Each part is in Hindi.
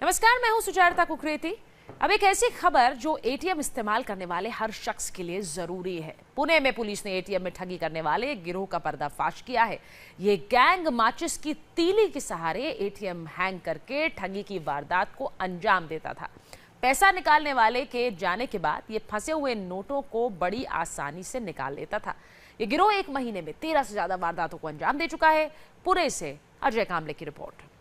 नमस्कार, मैं हूं सुचारिता कुकरेती। अब एक ऐसी खबर जो एटीएम इस्तेमाल करने वाले हर शख्स के लिए जरूरी है। पुणे में पुलिस ने एटीएम में ठगी करने वाले एक गिरोह का पर्दाफाश किया है। ये गैंग माचिस की तीली के सहारे एटीएम हैंग करके ठगी की वारदात को अंजाम देता था। पैसा निकालने वाले के जाने के बाद ये फंसे हुए नोटों को बड़ी आसानी से निकाल लेता था। ये गिरोह एक महीने में 13 से ज्यादा वारदातों को अंजाम दे चुका है। पुणे से अजय कामले की रिपोर्ट।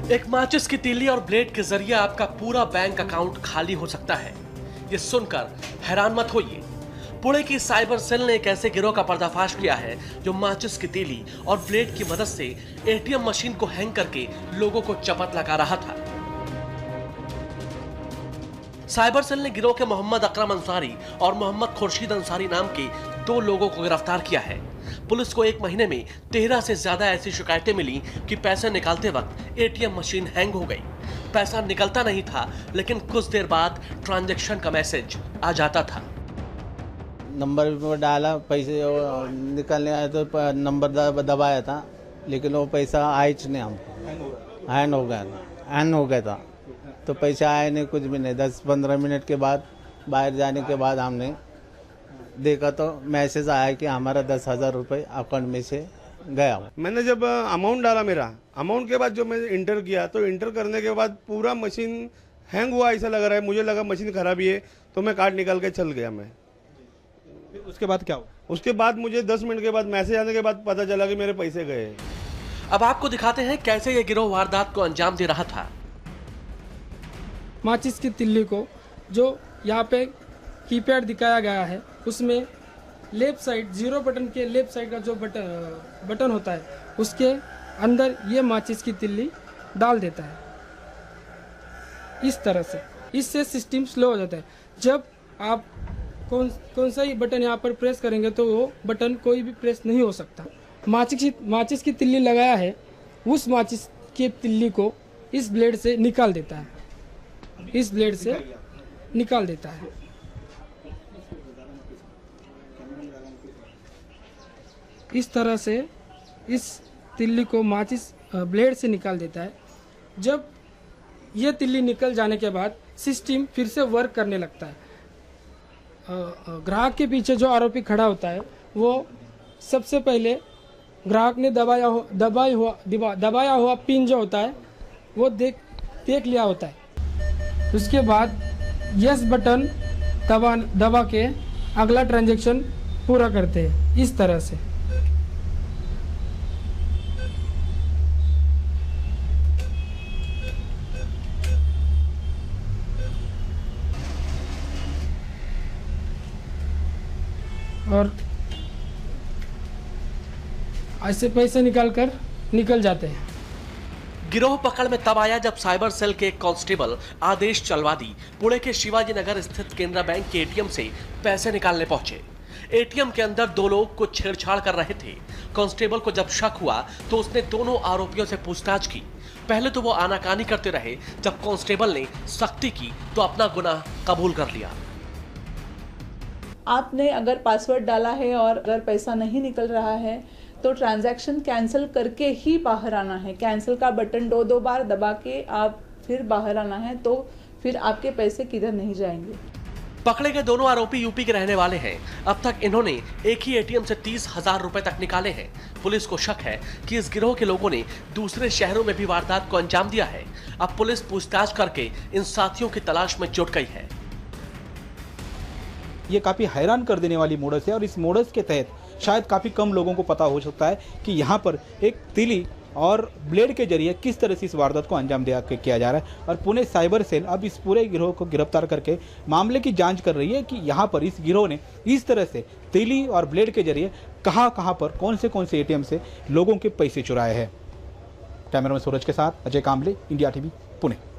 एक माचिस की तीली और ब्लेड के जरिए आपका पूरा बैंक अकाउंट खाली हो सकता है। ये सुनकर हैरान मत होइए। पुणे की साइबर सेल ने एक ऐसे गिरोह का पर्दाफाश किया है जो माचिस की तीली और ब्लेड की मदद से एटीएम मशीन को हैंग करके लोगों को चपत लगा रहा था। साइबर सेल ने गिरोह के मोहम्मद अकरम अंसारी और मोहम्मद खुर्शीद अंसारी नाम के 2 लोगों को गिरफ्तार किया है। पुलिस को एक महीने में 13 से ज्यादा ऐसी शिकायतें मिली कि पैसे निकालते वक्त एटीएम मशीन हैंग हो गई। पैसा निकलता नहीं था, लेकिन कुछ देर बाद ट्रांजैक्शन का मैसेज आ जाता था। नंबर डाला, पैसे निकलने आए तो नंबर दबाया था, लेकिन वो पैसा आया नहीं हमको। हैंग हो गया था तो पैसा आया नहीं, कुछ भी नहीं। 10-15 मिनट के बाद बाहर जाने के बाद हमने देखा तो मैसेज आया कि हमारा 10,000 रुपये अकाउंट में से गया। मैंने जब अमाउंट डाला, मेरा अमाउंट के बाद जो मैं इंटर किया तो इंटर करने के बाद पूरा मशीन हैंग हुआ ऐसा लग रहा है। मुझे लगा मशीन खराब ही है तो मैं कार्ड निकाल के चल गया। मैं उसके बाद क्या हुआ? उसके बाद मुझे 10 मिनट के बाद मैसेज आने के बाद पता चला कि मेरे पैसे गए। अब आपको दिखाते हैं कैसे ये गिरोह वारदात को अंजाम दे रहा था। माचिस की तिल्ली को जो यहाँ पे कीपैड दिखाया गया है, उसमें लेफ्ट साइड 0 बटन के लेफ्ट साइड का जो बटन होता है, उसके अंदर ये माचिस की तिल्ली डाल देता है इस तरह से। इससे सिस्टम स्लो हो जाता है। जब आप कौन सा ही बटन यहाँ पर प्रेस करेंगे तो वो बटन कोई भी प्रेस नहीं हो सकता। माचिस की तिल्ली लगाया है, उस माचिस की तिल्ली को इस ब्लेड से निकाल देता है, इस ब्लेड से निकाल देता है। इस तरह से इस तिल्ली को माचिस ब्लेड से निकाल देता है। जब यह तिल्ली निकल जाने के बाद सिस्टम फिर से वर्क करने लगता है। ग्राहक के पीछे जो आरोपी खड़ा होता है, वो सबसे पहले ग्राहक ने दबाया हुआ पिन जो होता है वो देख लिया होता है। उसके बाद यस बटन दबा के अगला ट्रांजैक्शन पूरा करते हैं इस तरह से। और ऐसे पैसे निकल जाते हैं। गिरोह पकड़ में तब आया जब साइबर सेल के एक कांस्टेबल आदेश चलवादी पुणे के शिवाजी नगर स्थित केनरा बैंक के एटीएम से पैसे निकालने पहुंचे। एटीएम के अंदर 2 लोग कुछ छेड़छाड़ कर रहे थे। कांस्टेबल को जब शक हुआ तो उसने दोनों आरोपियों से पूछताछ की। पहले तो वो आनाकानी करते रहे। जब कांस्टेबल ने सख्ती की तो अपना गुनाह कबूल कर लिया। आपने अगर पासवर्ड डाला है और अगर पैसा नहीं निकल रहा है तो ट्रांजैक्शन कैंसिल करके ही बाहर आना है। कैंसिल का बटन 2 बार दबा के आप फिर बाहर आना है, तो फिर आपके पैसे किधर नहीं जाएंगे। पकड़े गए दोनों आरोपी यूपी के रहने वाले हैं। अब तक इन्होंने एक ही एटीएम से 30,000 रुपए तक निकाले हैं। पुलिस को शक है कि इस गिरोह के लोगों ने दूसरे शहरों में भी वारदात को अंजाम दिया है। अब पुलिस पूछताछ करके इन साथियों की तलाश में जुट गई है। ये काफ़ी हैरान कर देने वाली मोडस है और इस मोडस के तहत शायद काफ़ी कम लोगों को पता हो सकता है कि यहाँ पर एक तीली और ब्लेड के जरिए किस तरह से इस वारदात को अंजाम किया जा रहा है। और पुणे साइबर सेल अब इस पूरे गिरोह को गिरफ्तार करके मामले की जांच कर रही है कि यहाँ पर इस गिरोह ने इस तरह से तीली और ब्लेड के जरिए कहाँ पर कौन से एटीएम से लोगों के पैसे चुराए हैं। कैमरामैन सूरज के साथ अजय कामले, इंडिया टीवी, पुणे।